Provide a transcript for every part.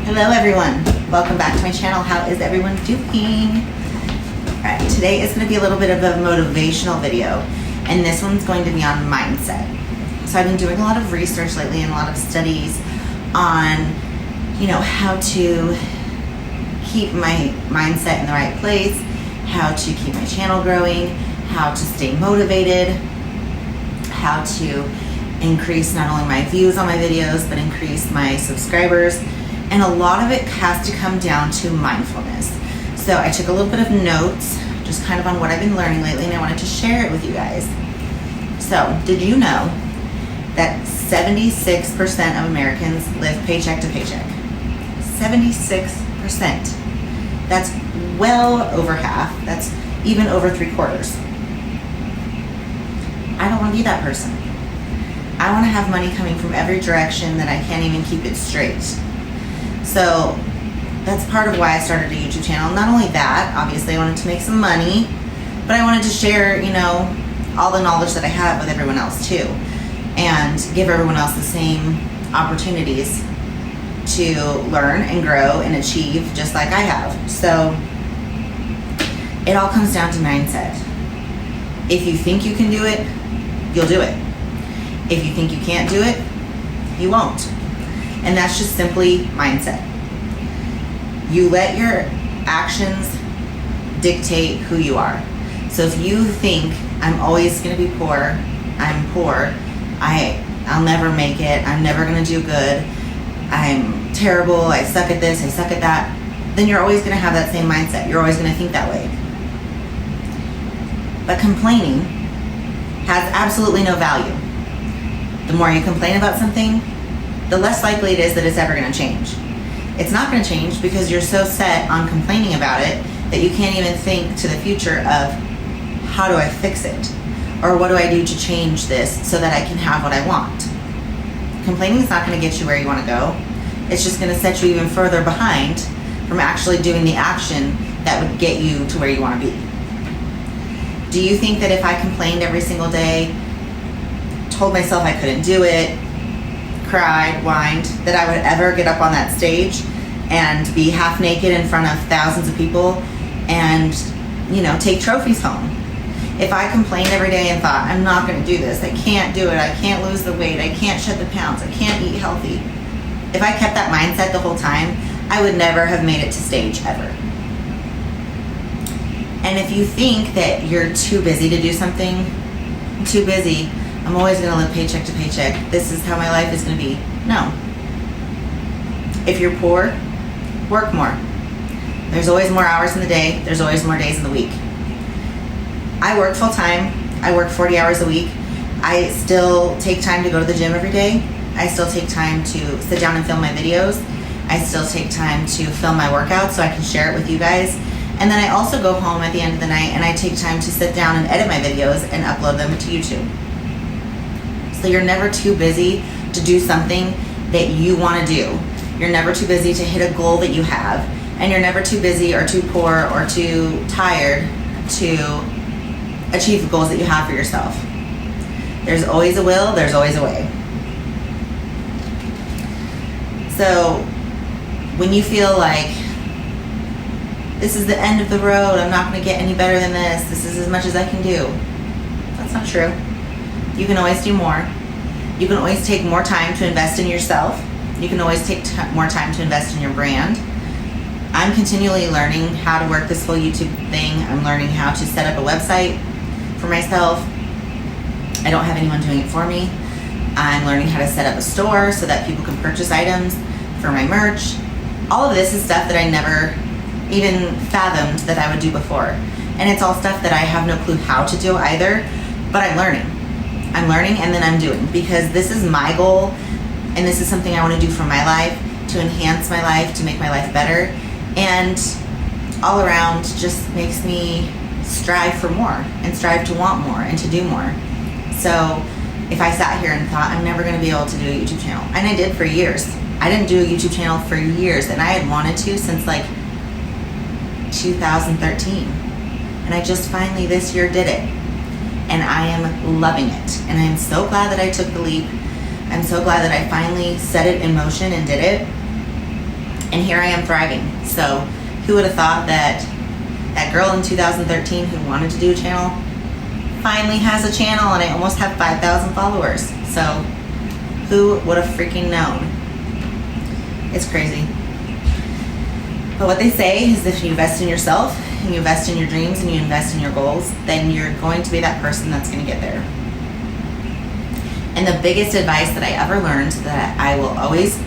Hello everyone, welcome back to my channel. How is everyone doing? Alright, today is going to be a little bit of a motivational video, and this one's going to be on mindset. So I've been doing a lot of research lately and a lot of studies on, how to keep my mindset in the right place, how to keep my channel growing, how to stay motivated, how to increase not only my views on my videos, but increase my subscribers. And a lot of it has to come down to mindfulness. So I took a little bit of notes, just kind of on what I've been learning lately, and I wanted to share it with you guys. So, did you know that 76% of Americans live paycheck to paycheck? 76%. That's well over half. That's even over 3/4. I don't want to be that person. I want to have money coming from every direction that I can't even keep it straight. So that's part of why I started a YouTube channel. Not only that, obviously I wanted to make some money, but I wanted to share, all the knowledge that I have with everyone else too, and give everyone else the same opportunities to learn and grow and achieve just like I have. So it all comes down to mindset. If you think you can do it, you'll do it. If you think you can't do it, you won't. And that's just simply mindset. You let your actions dictate who you are. So if you think, I'm always going to be poor, I'm poor, I'll never make it, I'm never going to do good, I'm terrible, I suck at this, I suck at that, then you're always going to have that same mindset. You're always going to think that way. But complaining has absolutely no value. The more you complain about something, the less likely it is that it's ever going to change. It's not going to change because you're so set on complaining about it that you can't even think to the future of, how do I fix it? Or what do I do to change this so that I can have what I want? Complaining is not going to get you where you want to go. It's just going to set you even further behind from actually doing the action that would get you to where you want to be. Do you think that if I complained every single day, told myself I couldn't do it, cried, whined, that I would ever get up on that stage and be half naked in front of thousands of people and, take trophies home? If I complained every day and thought, I'm not going to do this, I can't do it, I can't lose the weight, I can't shed the pounds, I can't eat healthy. If I kept that mindset the whole time, I would never have made it to stage ever. And if you think that you're too busy to do something, too busy, I'm always going to live paycheck to paycheck, this is how my life is going to be. No. If you're poor, work more. There's always more hours in the day. There's always more days in the week. I work full time. I work 40 hours a week. I still take time to go to the gym every day. I still take time to sit down and film my videos. I still take time to film my workouts so I can share it with you guys. And then I also go home at the end of the night and I take time to sit down and edit my videos and upload them to YouTube. So you're never too busy to do something that you want to do. You're never too busy to hit a goal that you have. And you're never too busy or too poor or too tired to achieve the goals that you have for yourself. There's always a will, there's always a way. So when you feel like this is the end of the road, I'm not going to get any better than this is as much as I can do, that's not true. You can always do more. You can always take more time to invest in yourself. You can always take more time to invest in your brand. I'm continually learning how to work this whole YouTube thing. I'm learning how to set up a website for myself. I don't have anyone doing it for me. I'm learning how to set up a store so that people can purchase items for my merch. All of this is stuff that I never even fathomed that I would do before. And it's all stuff that I have no clue how to do either, but I'm learning. I'm learning and then I'm doing, because this is my goal and this is something I want to do for my life, to enhance my life, to make my life better, and all around just makes me strive for more and strive to want more and to do more. So if I sat here and thought I'm never going to be able to do a YouTube channel, and I did for years. I didn't do a YouTube channel for years, and I had wanted to since like 2013, and I just finally this year did it. And I am loving it. And I'm so glad that I took the leap. I'm so glad that I finally set it in motion and did it. And here I am thriving. So who would have thought that that girl in 2013 who wanted to do a channel finally has a channel, and I almost have 5,000 followers. So who would have freaking known? It's crazy. But what they say is if you invest in yourself, and you invest in your dreams, and you invest in your goals, then you're going to be that person that's going to get there. And the biggest advice that I ever learned that I will always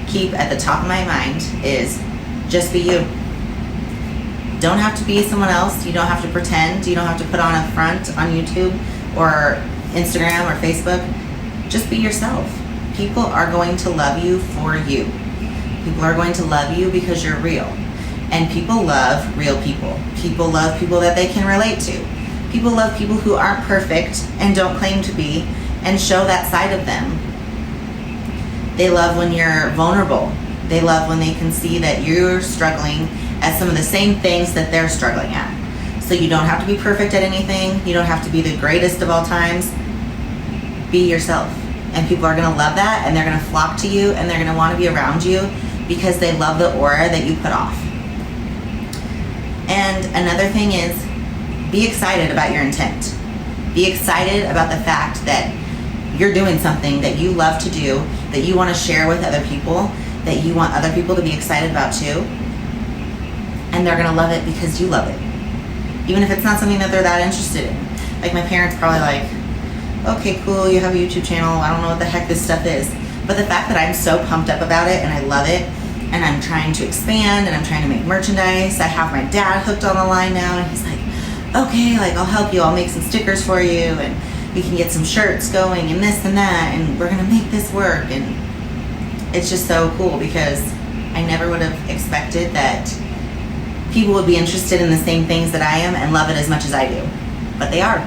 keep at the top of my mind is just be you. Don't have to be someone else. You don't have to pretend. You don't have to put on a front on YouTube or Instagram or Facebook. Just be yourself. People are going to love you for you. People are going to love you because you're real. And people love real people. People love people that they can relate to. People love people who aren't perfect and don't claim to be, and show that side of them. They love when you're vulnerable. They love when they can see that you're struggling at some of the same things that they're struggling at. So you don't have to be perfect at anything. You don't have to be the greatest of all times. Be yourself. And people are gonna love that, and they're gonna flock to you, and they're gonna wanna be around you because they love the aura that you put off. And another thing is, be excited about your intent. Be excited about the fact that you're doing something that you love to do, that you want to share with other people, that you want other people to be excited about too. And they're going to love it because you love it. Even if it's not something that they're that interested in. Like my parents probably like, okay, cool, you have a YouTube channel, I don't know what the heck this stuff is. But the fact that I'm so pumped up about it and I love it, and I'm trying to expand, and I'm trying to make merchandise. I have my dad hooked on the line now, and he's like, okay, like I'll help you, I'll make some stickers for you, and we can get some shirts going, and this and that, and we're gonna make this work. And it's just so cool because I never would have expected that people would be interested in the same things that I am and love it as much as I do. But they are.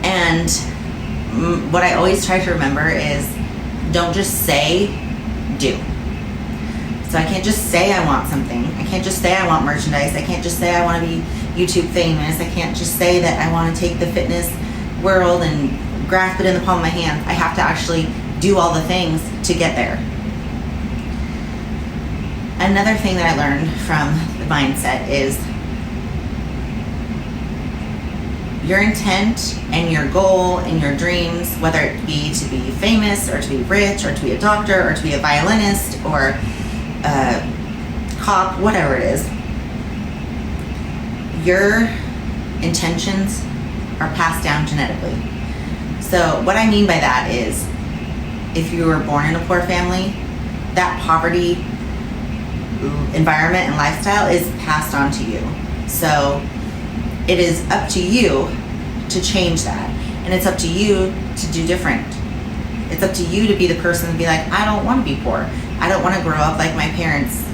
And what I always try to remember is, don't just say, do. So I can't just say I want something. I can't just say I want merchandise. I can't just say I want to be YouTube famous. I can't just say that I want to take the fitness world and grasp it in the palm of my hand. I have to actually do all the things to get there. Another thing that I learned from the mindset is your intent and your goal and your dreams, whether it be to be famous or to be rich or to be a doctor or to be a violinist or a cop, whatever it is, your intentions are passed down genetically. So what I mean by that is, if you were born in a poor family, that poverty environment and lifestyle is passed on to you. So it is up to you to change that. And it's up to you to do different. It's up to you to be the person to be like, I don't want to be poor. I don't want to grow up like my parents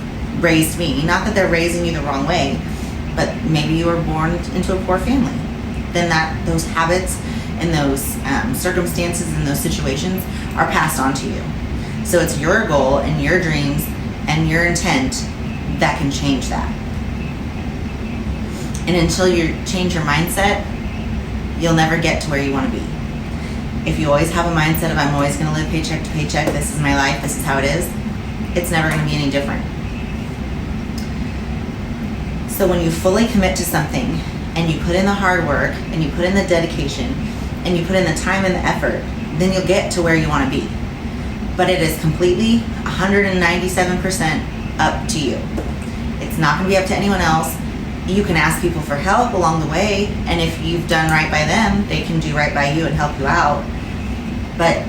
raised me. Not that they're raising you the wrong way, but maybe you were born into a poor family. Then those habits and those circumstances and those situations are passed on to you. So it's your goal and your dreams and your intent that can change that. And until you change your mindset, you'll never get to where you want to be. If you always have a mindset of, I'm always going to live paycheck to paycheck, this is my life, this is how it is, it's never going to be any different. So when you fully commit to something, and you put in the hard work, and you put in the dedication, and you put in the time and the effort, then you'll get to where you want to be. But it is completely 197% up to you. It's not going to be up to anyone else. You can ask people for help along the way, and if you've done right by them, they can do right by you and help you out. But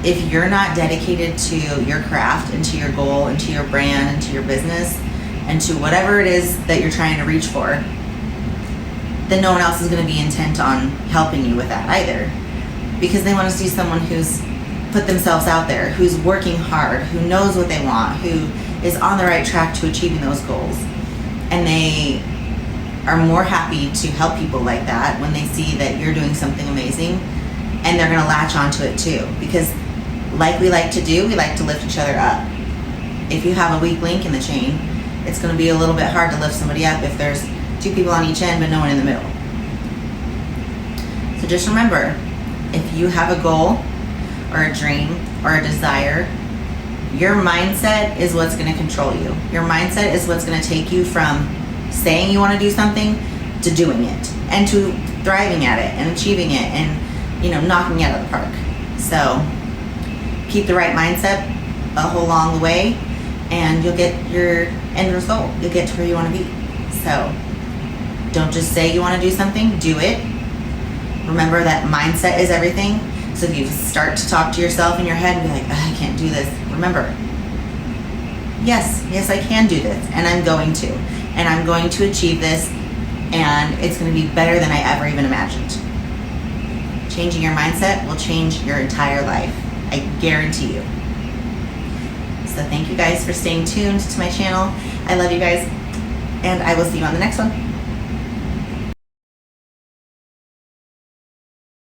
if you're not dedicated to your craft and to your goal and to your brand and to your business and to whatever it is that you're trying to reach for, then no one else is going to be intent on helping you with that either. Because they want to see someone who's put themselves out there, who's working hard, who knows what they want, who is on the right track to achieving those goals. And they are more happy to help people like that when they see that you're doing something amazing, and they're going to latch onto it too. Because like we like to do, we like to lift each other up. If you have a weak link in the chain, it's going to be a little bit hard to lift somebody up if there's two people on each end but no one in the middle. So just remember, if you have a goal or a dream or a desire, Mm-hmm. Your mindset is what's going to control you. Your mindset is what's going to take you from saying you want to do something to doing it, and to thriving at it and achieving it, and, you know, knocking it out of the park. So keep the right mindset along the way, and you'll get your end result. You'll get to where you want to be. So don't just say you want to do something, do it. Remember that mindset is everything. So if you start to talk to yourself in your head and be like, I can't do this, remember, yes, I can do this, and I'm going to. And I'm going to achieve this, and it's going to be better than I ever even imagined. Changing your mindset will change your entire life. I guarantee you. So thank you guys for staying tuned to my channel. I love you guys, and I will see you on the next one.